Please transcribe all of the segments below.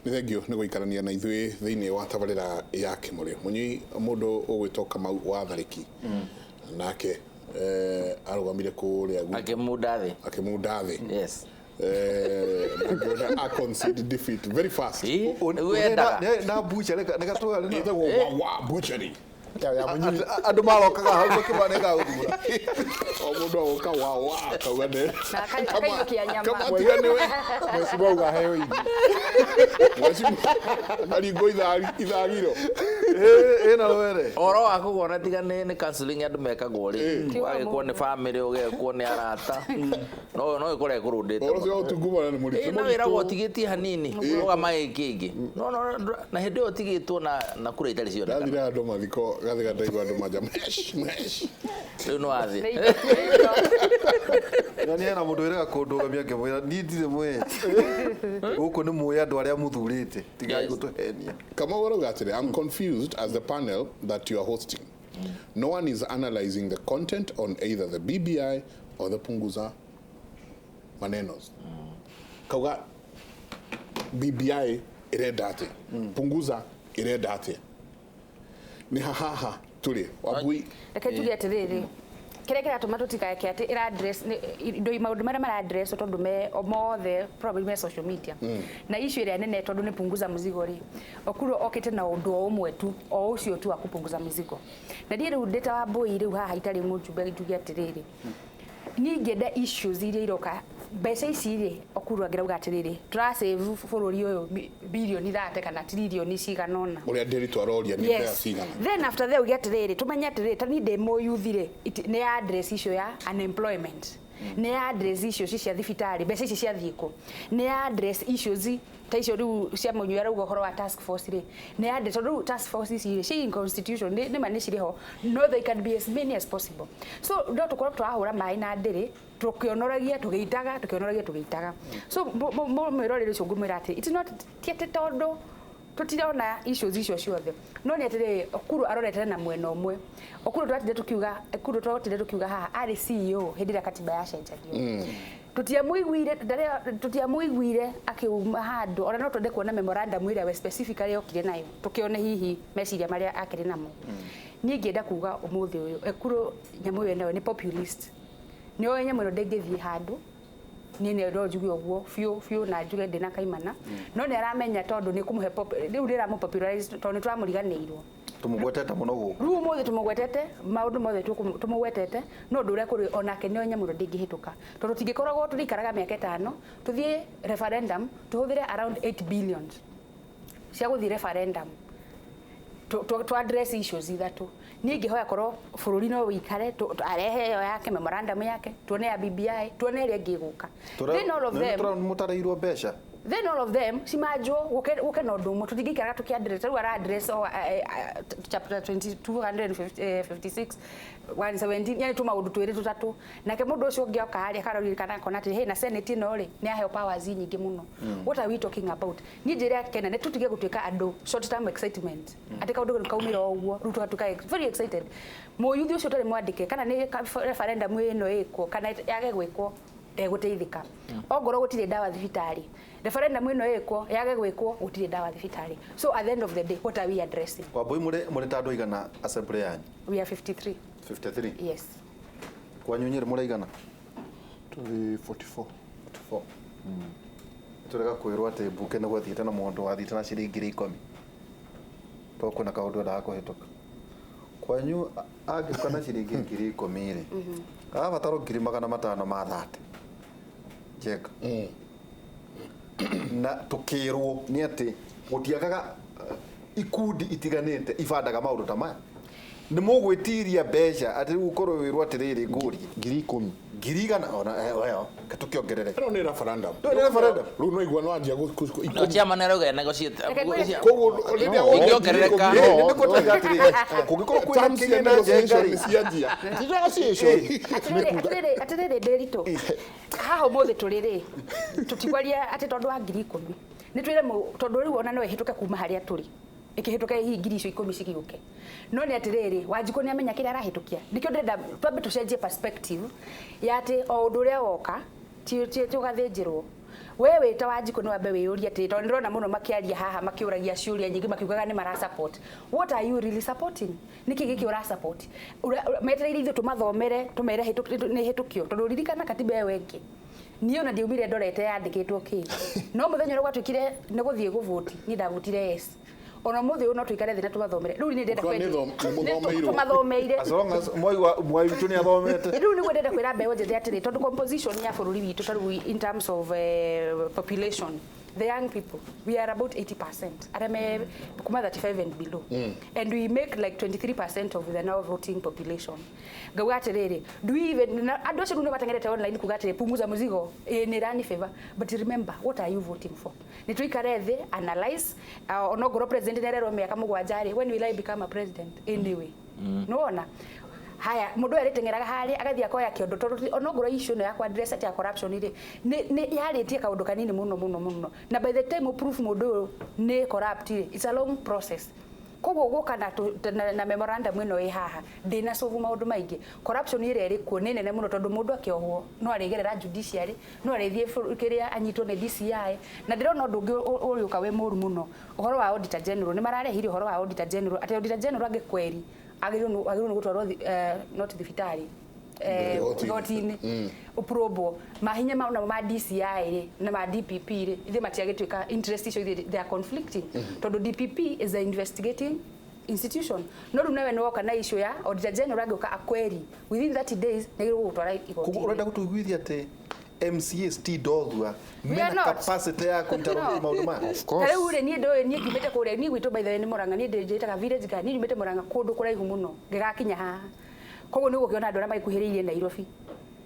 Nĩ thengio nĩ gũikarania na ithuĩ thĩinĩ wa tabarĩra ya Kimuri. Mũnyi mũndũ ũgwĩtwo Kamau wa Tharĩki. Nake arũgamire kũrĩa akĩmunda thĩ. Yes. I conceded defeat very fast. Na butchery nĩgatũga wa butchery. Andũ marokaga hau makĩbaneka ũthura. O mũndũ agoka wa kaugane. Na kaiyũkia nyama. Kama tigane we. Mheshimiwa ukaheo hivi. Mheshimiwa alingo ithagiro. Ena were. Oro wako kuona tigane nĩ counseling andũ mekagwo rĩ. Wagĩkwo nĩ family ũgekwo nĩ arata. No ikore kurundĩte. Oro cio tungumana nĩ mũritũ. Na wĩra gũtigĩtie hanini. Uga mai kĩngĩ. No na hĩndĩ ĩyo tigĩtwo na kura itarĩ cioneka. Ndathira andũ mathiko gathiga ndaigua andũ maja mesh. Rĩu no athĩ. Na nĩ ena mũndũ wĩraga kũndũgamia ngĩmwĩra niĩ ndirĩ mwe. Gũkũ nĩ muoya andũ arĩa muthurĩte. Tigai gũtũhenia. Kamau arauga atĩrĩ, I'm confused as the panel that you are hosting. No one is analyzing the content on either the BBI or the Punguza manenos. Kauga BBI irenda atĩ, Punguza irenda atĩ. Ni haha tuli wabui reke tuge atiriri kire kiratuma tutikake ati ira address indo maundu maria mara address tondu me omothe probably me social media na issue ire nene tondu ni Punguza mzigo ri okuro okite na undu omwe tu o ucio tu akupunguza mzigo na ndiye riu ndeta wa boy riu haha itari mujumbe tuge atiriri ningenda issues iria iroka mbeca ici ri okuru agirauga atiriri tura save bururi uyu bilioni 30 kana trilioni ciganona uria ndiri twaroria ni mbeca cigana then after that ugia atiriri tumenya atiriri tani demo youth ri ni address issue ya unemployment ni address issues cia thibitari mbeca ici cia thiiko ni address issues ta icio riu cia munyu arauga horo wa task force ri ni address riu task force ici ci in constitution ni mani ciriho no they can be as many as possible so ndo tukora twahura mai na ndiri tukionoragia tugeitaga so mwero riri cungumira ati it's not tiete tondu tutirona issues icio ciothe no ni atire okuru arorete na mwena omwe okuru twatinde tukiuga haha ari CEO hindira katiba ya cenjagio tutiamuiguire akiuma handu ona no twende kuona memorandum ira we specifically okire nayo tukione hihi meciria maria akiri namo ni ngienda kuga umuthi uyu ekuru nyamu yo ni populist ni o nyamu ndengithie handu ni ne ro jugi ogwo fiu na juge ndina kaimana no ni aramenya tondu ni kumuhe riu ndira mu popularize tondu twamuriganirwo tumugwetete muno guku riu mothe tumugwetete maundu mothe tumugwetete no ndure kuri onake ni onyamu ndingihituka tondu tingikoragwo turikaraga miaka 5 tuthie referendum tuhuthire around 8 billion cia guthie referendum to address issues ithatu ningi hoya korwo bururi no wikare arehe yo yake memorandum yake tuone ya BBI tuone ile ngiguka then all of them mutareirwo mbeca then all of them simajo woke no ndumo tutigikaraga tukiaddress ru ara address chapter 2256 117 yani tuma undu twiri tutatu nake mundu ucio ngioka hari akarori kana kona ati hey na senate no ri ni aheo powers nyingi muno what are we talking about ni njira kena ne tutige gutwika andu short term excitement ati kaundu kaumira ogwo rutu atuka very excited mo yuthi ucio tari mwandike kana ni referendum ino iko kana yage gwikwo guteithika ongoro gutire dawa thibitari referendum ino iko yage gwikwo gutire dawa thibitari so at the end of the day what are we addressing kwa boy muri tando igana assembly yanyu we are 53 yes kwa nyunyire muri igana tuli 44 turega kwirwa ati buke na gwathiite na mundu wathiite na ciringi 10 to kuna kaundu nda kuhituka kwanyu angikana ciringi 10 ri abataro 500 ma 30 cheka na tukirwo ni ati gutiagaga ikundi itiganite ibandaga maundu ta maya ni mugwitiria mbeca ati ukorwo wirwo atiriri nguri 10,000 girigana ona weyo katukiongerere no ni referendum ru no igwa no anjia no chama na rauga negotiate kogo ingiongerereka ni ko tugatiri kugikoro kwina Kenya negotiation cianjia atiriri ndirito haho mothe turiri tutigwaria ati tondu wa 10,000 ni twire tondu riu ona no ihituke kuma haria turi ikihituka hihi ngiri icio 10 cigiuke no ni atiriri Wanjiko ni amenya kile arahitukia nikio ndenda twambe tucenjie perspective ya ati o undu uria woka ti ugathinjirwo wewe ta Wanjikũ no ambe wĩyũria atĩ tondũ ndĩrona mũno makĩaria haha makĩũragia ciũria nyingĩ makiugaga nĩ mara support. What are you really supporting? Niki gĩkĩ ũra support? Metereire ithuĩ tũmathomere tũmere nĩ hĩtũkio tondũ ririkana katiba ĩyo ĩngĩ niĩ ona ndiumire ndorete yandĩkĩtwo kĩ no mũthenya ũrĩa gwatuĩkire nĩ gũthiĩ gũvoti niĩ ndavotire yes ona mũthĩ ũyũ no tũikare thĩ na tũmathomere rĩu nĩ ndenda tũmathomeire as long as mwai witũ nĩ athomete rĩu nĩguo ndenda kwĩra mbeũ njĩthĩ atĩrĩ tondũ composition ya bũrũri witũ tarĩu in terms of population the young people we are about 80% arame kuma 35 and below and we make like 23% of the now voting population gauga atiriri do we even andu acio nĩ matengerete online kuga atiri punguza mzigo ni rani favor but remember what are you voting for ni tuikare thĩ analyze onogoro president nerero miaka mugwanjari when will I become a president anyway no ona haya mundu aritengeraga hari agathia koya kiondo tondu onogoro issue no yakwa address ya corruption ri ni yaritie kaundu kanini muno na by the time proof mundu ni corrupt it's a long process koguo guka na memorandum ino ĩ haha ndina solve maundu maingi corruption ire ri kuo nene muno tondu mundu akiohwo no arigerera judiciary no arithie kiria anyitwo ni DCI na ndirona undu ungi uriuka we muru muno uhoro wa auditor general ni mararehire uhoro wa auditor general ati auditor general angikweri agirwo gutwarwo not thibitari goti-inĩ uprobo mahinya ma DCI ri na ma DPP ri ithe matiagĩtuĩka interest icio they are conflicting tondu DPP is an investigating institution no rĩu nawe nĩwoka na issue ya auditor general angĩũka akweri within 30 days nĩgĩrwo gũtwara igoti. Koguo ũrenda gũtũiguithia atĩ MCAs ti ndothua mena capacity ya kũruta maũndũ maya. Of course. Rĩu rĩ niĩ ngimĩte kũrĩa niĩ gwitũ by the way nĩ Mũrang'a niĩ ndĩjĩtaga village guy niĩ ngimĩte Mũrang'a kũndũ kũraihu mũno ngĩgakinya haha koguo nĩ gũkĩona andũ arĩa magĩkuhĩrĩirie Nairobi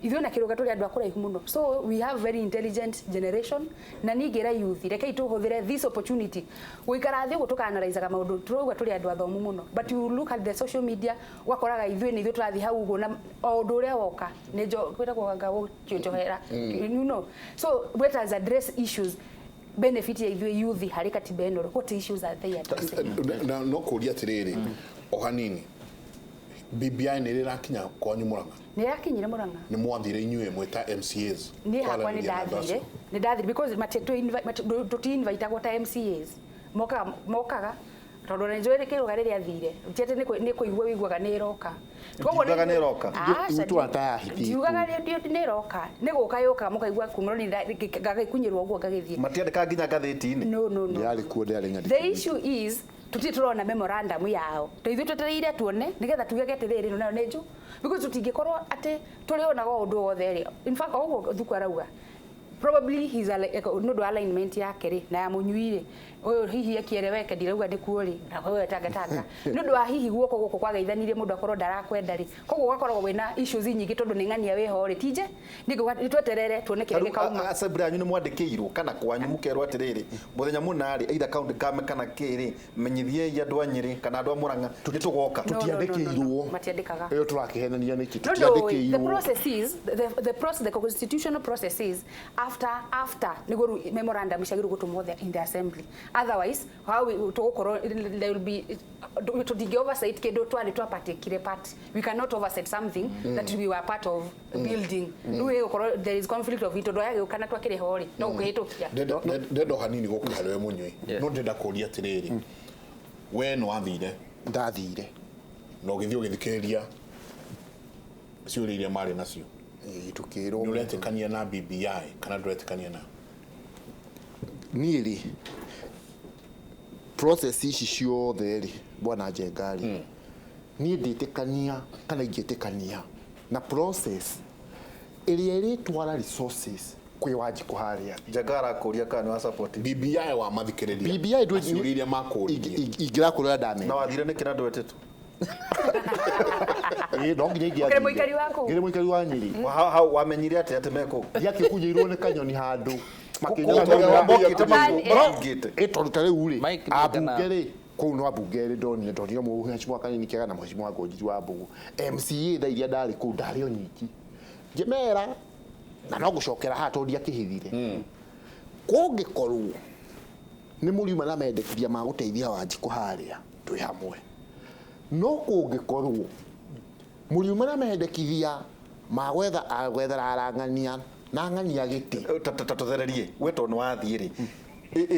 ithuĩ na kĩrũga tũrĩ andũ a kũraihu mũno so we have very intelligent generation na ningĩra youth rekei tũhũthĩre this opportunity gũikara thĩ ũguo tũkaanalaizaga maũndũ tũrauga tũrĩ andũ athomu mũno but you look at the social media wakoraga ithuĩ nĩ ithuĩ tũrathiĩ hau ũguo na o ũndũ ũrĩa woka nĩ kwĩragwo ngao kĩonjohera you know so let us address issues benefit ya ithuĩ youth harĩ katiba ĩno what issues are they addressing na no kũria atirĩrĩ o hanini BBI nĩ rĩrakinya kwanyu Mũrang'a nĩ yakinyire Mũrang'a nĩ mwathire inyuĩ mweta MCAs niĩ hakwa nĩ ndathire because tũti-invitagwo ta MCAs mokaga tondũ nĩ njũĩ kĩrũga rĩrĩa athire tiatĩ nĩ kũigua wĩiguaga nĩ ĩroka Ndiugaga nĩ ĩroka ndiugaga nĩ ĩroka nĩ gũka yũka mũkaigua kumũrwo ngagĩkunyĩrwo ũguo ngagĩthiĩ matiandĩka nginya ngathĩti-inĩ no yarĩ kuo ndĩarĩ ng'andĩki the issue is tuti turona memorandum yao toithu twetereire tuone nigetha tugege atiriri no nĩ nju because tutingĩkorwo atĩ turionaga ũndũ wothe ri in fact ũguo thuku arauga probably he's no do alignment yake ri na ya munyuire uyu hihi akiereweke ndirauga ndikuo ri na wewe tanga no do hihi guoko guko kwageithanirie mundu akorwo ndarakwenda ri koguo gakoragwo wina issues nyingi tondu ni ng'ania weho ri tije nitweterere tuone kĩrĩa gĩkauma assembly yanyu nĩ mwandĩkĩirwo kana kwanyu mũkerwo atiriri muthenya mũna ri either county kame kana kĩrĩ menyithie andũ a Nyĩrĩ kana andũ a Mũrang'a tũtĩtũgoka tutiandĩkĩirwo matiandĩkaga ĩyo tũrakĩhenania nĩkĩ tutiandĩkĩirwo the process is the constitutional process is after niguo memorandum ciagirwo gũtũmwo in the assembly otherwise how tugukorwo there will be to dig oversight kindu twari twapatikire part we cannot oversight something that we were part of building there is conflict of it ndo yage kana twakire hori no kuhitukia ndendo hanini gũkũha we munyui no ndenda kũria atiriri we no athire ndathire no gĩthio gĩthikĩrĩria ciũria iria marĩ nacio tukĩrwo nĩ ũretĩkania na BBI kana ndũretĩkania na niĩ rĩ process ici ciothe rĩ bwana Njengari niĩ ndĩtĩkania kana ingĩtĩkania na process ĩrĩa ĩrĩtwara resources kwĩ Wanjikũ harĩa Njengara kũria kana wa support BBI wa mathikĩrĩria BBI ciũria iria makũririe ingĩrakũrĩa ndamenya na wathire nĩ kĩna ndwetetwo no nginya ingĩathire mũikari wako ngĩrĩ mũikari wa Nyĩrĩ how wamenyire atĩ meko ndiakĩkunyĩirwo nĩ kanyoni handũ ĩtondũ rĩu rĩ ambunge rĩ kũu no ambunge rĩ ndonire ndonire mheshimiwa Kanini Kĩaga na mheshimiwa Ngũnjiri wa Mbũgũ MCA tha iria ndarĩ kũu ndarĩ o nyiki ngĩmera na no gũcokera haha tondũ ndiakĩhithire kũngĩkorwo nĩ mũriuma na mendekithia ma gũteithia Wanjikũ harĩa twĩ hamwe no kũngĩkorwo mũriuma na mendekithia ma gwethera arang'ania na ng'ani ya giti tatuthererie weto no wathie ri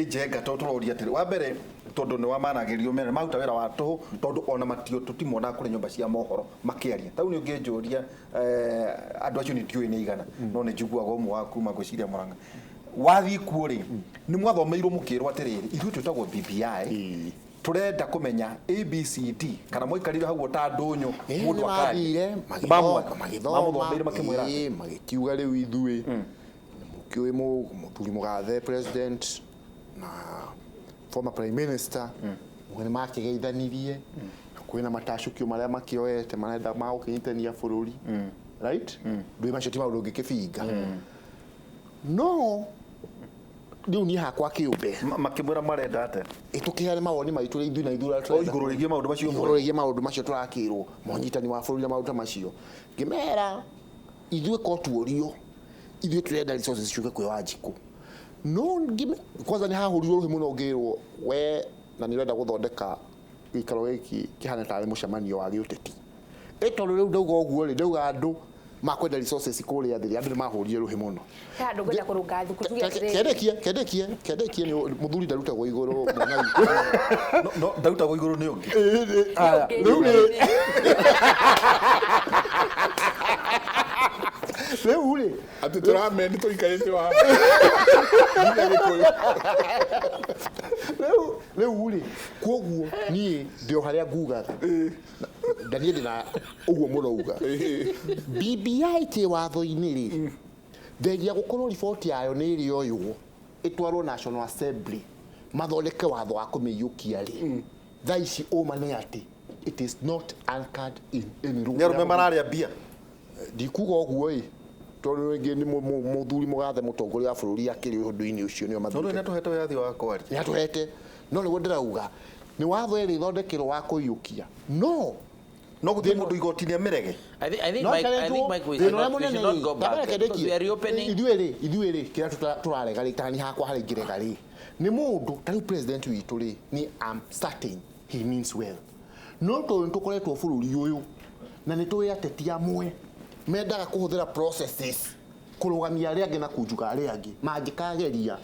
jenga turoria atiri wa mbere tondu ni wamanagirio mere maruta wira wa tuhu tondu ona matio tutimona kuri nyumba cia mohoro makiaria tau ni ungijuria andu acio ni tiui ni igana no ni njiguaga umwe wa kuma gwiciria Murang'a wathi kuuri ni mwathomeirwo mukirwa atiriri ithu tutagwo BBI turenda kumenya ABCD kana moikarire hau ta ndunyu mundu akari magithoma makimwira magikiuga riu ithui mukiui muthuri mugathe president na former prime minister mwene makigeithanirie kwina matacukio maria makioete marenda magukinyitania bururi right ndui macio ti maundu ngikibinga no riu ni hakwa kiumbe makimwira marenda ate itukiare mawoni maitu ri ithui na ithura igururigie maundu macio turakirwo monyitani wa bururi na maundu macio ngimera ithui ko tuorio ithui turenda resources ciuke kwi Wanjiku no kwanza ni hahurirwo ruhi muno ngirwo we na ni renda guthondeka gikaro giki kihana tare mucemanio wa giuteti etondo riu ndauga uguo ri ndauga andu makwenda resources kuria thiri andu ni mahurire ruhi muno andu kwenda kurunga thuku tuge kendekie ni muthuri ndaruta go iguru no ndaruta go iguru ni ungi riu riu ri ati turamendi tuikarite wa riu ri koguo ni ndio haria nguga Daniel na uguo muno uga BBI ti watho-ini ri ndegia gukorwo report yayo ni iri oyo itwarwo National Assembly mathondeke watho wa kumiyukia ri thaici uma ni ati it is not anchored in any rule nero memararia bia ndikuga uguo tondu ringi ni muthuri mugathe mutongoria wa bururi akiri undu-ini ucio ni mathuri tondu netuhete yathi wa kwari netuhete no niguo ndirauga ni watho eri thondekirwo wa kuyukia no guthie mundu igoti-ini amerege I think Mike we should not go back because we are reopening ithuĩ kira turarega ri tani hakwa hari ngirega ri ni mundu tari president witu ri ni am certain he means well no to tukoretwo bururi uyu na ni tuwe ateti amwe mendaga kuhuthira processes kurugamia ari angi na kunjuga ari angi mangikageria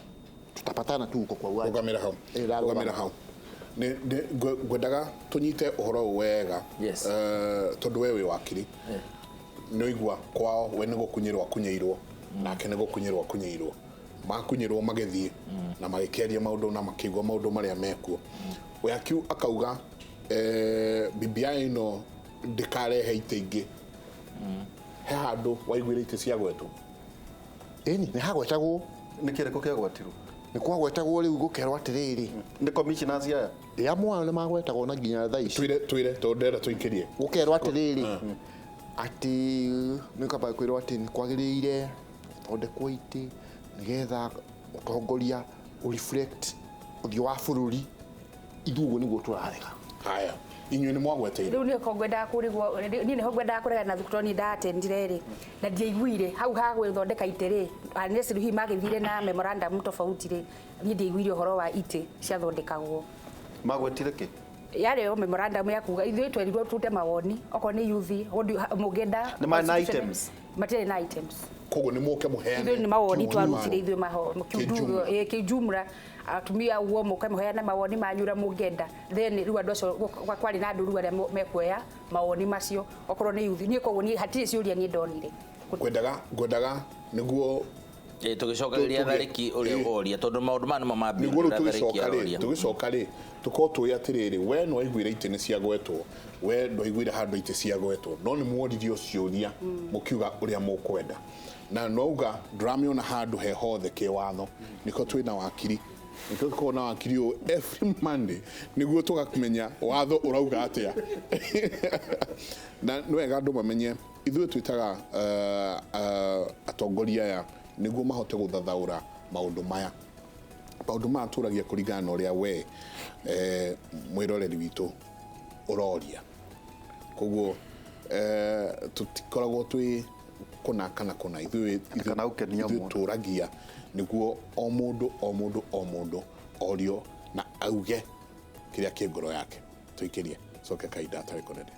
tutapatana tu kwa uwanja rugamira hau ne gwendaga tunyite uhoro wega tondu wewe wakiri no igwa kwao we ni gukunyirwa kunyeirwo nake ni gukunyirwa kunyeirwo makunyirwo magethie na magikeria maundu na makigwa maundu maria mekuo we akiu akauga BBI no ndikarehe itengi he handu waiguire ite cia gwetu ni hagwetagwo ni kireko kia gwatirwo ni kwagwetagwo riu gukerwa atiriri ni commissioners aya ya mwana magwetagwo na nginya thaici twire tondera tuinkirie gukerwa atiriri ati ni kaba kwirwo ati ni kwagiriire thondekwo iti nigetha utongoria reflect uthio wa bururi ithuguo niguo turarega haya inyuĩ nĩ mwagweteire riu nĩ kongwenda kurigwo ni ho ngwenda kurega na thukutoni ndatendire ri na ndiaiguire hau ha gwithondeka ite ri anesi ruhi magithire na memorandum tofauti ri ni ndiaiguire uhoro wa ite cia thondekagwo magwetire ki yare o memorandum ya kuga ithuĩ twerirwo tute mawoni oko ni yuthi mugenda ni ma items matire na items koguo nĩ mũke mũheane ithuĩ ni mawoni twarutire ithuĩ maho kijumla atumia uo muka muheana mawoni manyura mugenda then riu andu acio kwari na andu riu aria mekuoya mawoni macio okorwo ni yuthi ni koguo ni hatire ciuria ni ndonire gwendaga niguo tugicokereria thariki uria oria tondu maundu ma nimo mambire tugicoka ri tuko tuĩ atiriri we no aiguire ite ni cia gwetwo we no aiguire handu ite cia gwetwo no ni mworirio ciuria mukiuga uria mukwenda na nouga dramiona handu he hothe ke watho niko twina wakiri niko kona wakiri o every Monday niguo tugakumenya watho urauga atia na no wega andu mamenye ithuĩ twitaga atongoria ya niguo mahote guthathaura maundu maya turagia kuringana na uria we mwiroreri witu uroria koguo tutikoragwo twi kuna ithuĩ turagia niguo o mundu orio na auge kiria ki ngoro yake tuikirie soke kaida atari konede